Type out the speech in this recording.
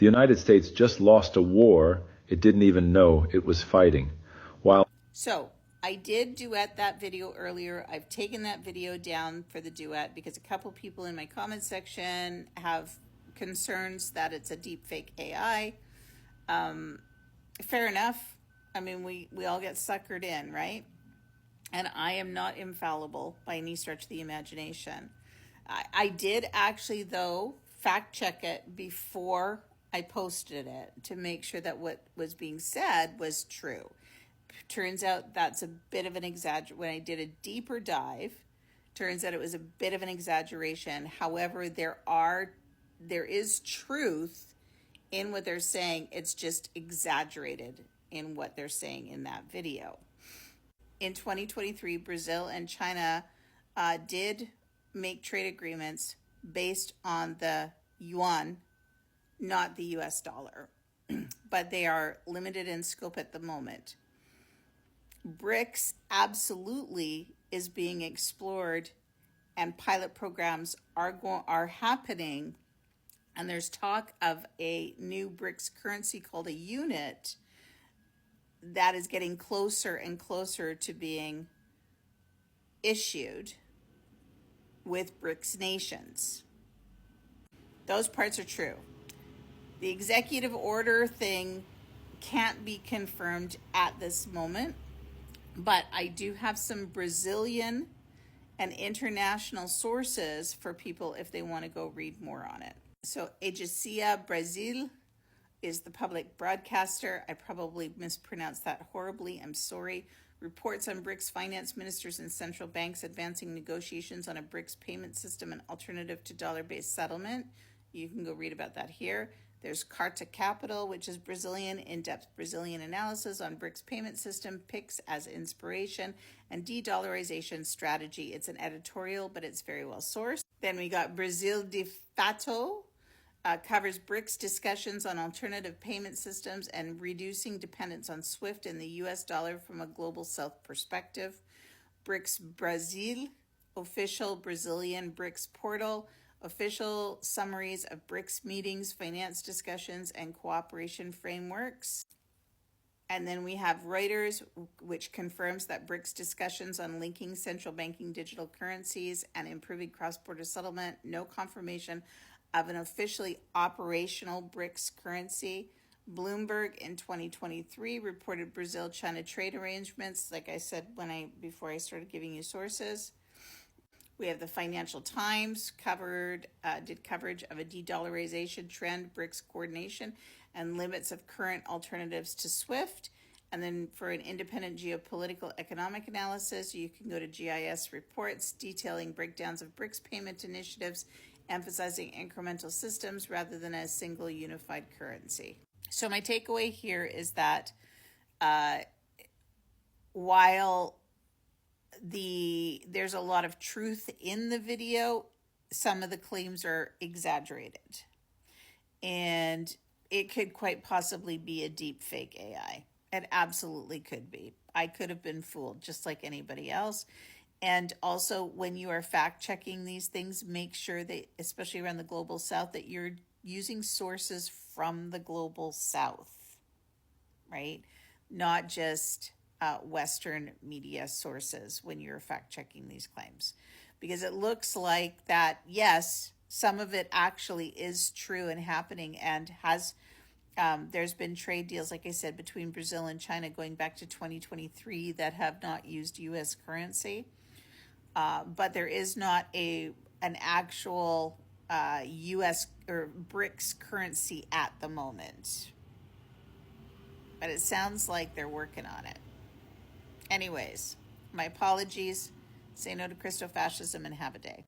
The United States just lost a war it didn't even know it was fighting. So I did duet that video earlier. I've taken that video down for the duet because a couple people in my comment section have concerns that it's a deep fake AI. Fair enough. I mean, we all get suckered in, right? And I am not infallible by any stretch of the imagination. I did actually, though, fact check it before I posted it to make sure that what was being said was true. Turns out that's a bit of an exaggeration. When I did a deeper dive, turns out it was a bit of an exaggeration. However, there is truth in what they're saying. It's just exaggerated in what they're saying in that video. In 2023, Brazil and China did make trade agreements based on the yuan, not the US dollar, but they are limited in scope at the moment. BRICS absolutely is being explored, and pilot programs are happening, and there's talk of a new BRICS currency called a unit that is getting closer and closer to being issued with BRICS nations. Those parts are true. The executive order thing can't be confirmed at this moment, but I do have some Brazilian and international sources for people if they want to go read more on it. So Agência Brasil is the public broadcaster. I probably mispronounced that horribly. I'm sorry. Reports on BRICS finance ministers and central banks advancing negotiations on a BRICS payment system and alternative to dollar-based settlement. You can go read about that here. There's Carta Capital, which is Brazilian, in-depth Brazilian analysis on BRICS payment system, picks as inspiration, and de-dollarization strategy. It's an editorial, but it's very well sourced. Then we got Brazil de Fato, covers BRICS discussions on alternative payment systems and reducing dependence on SWIFT and the US dollar from a global South perspective. BRICS Brazil, official Brazilian BRICS portal, official summaries of BRICS meetings, finance discussions, and cooperation frameworks. And then we have Reuters, which confirms that BRICS discussions on linking central banking digital currencies and improving cross-border settlement. No confirmation of an officially operational BRICS currency. Bloomberg in 2023 reported Brazil-China trade arrangements, like I said before I started giving you sources. We have the Financial Times did coverage of a de-dollarization trend, BRICS coordination, and limits of current alternatives to SWIFT. And then for an independent geopolitical economic analysis, you can go to GIS reports detailing breakdowns of BRICS payment initiatives, emphasizing incremental systems rather than a single unified currency. So my takeaway here is that while there's a lot of truth in the video, some of the claims are exaggerated. And it could quite possibly be a deep fake AI. It absolutely could be. I could have been fooled just like anybody else. And also, when you are fact checking these things, make sure that, especially around the global South, that you're using sources from the global South, right? Not just Western media sources when you're fact checking these claims. Because it looks like that, yes, some of it actually is true and happening, and has there's been trade deals, like I said, between Brazil and China going back to 2023 that have not used U.S. currency. But there is not an actual U.S. or BRICS currency at the moment. But it sounds like they're working on it. Anyways, my apologies. Say no to Christo-fascism and have a day.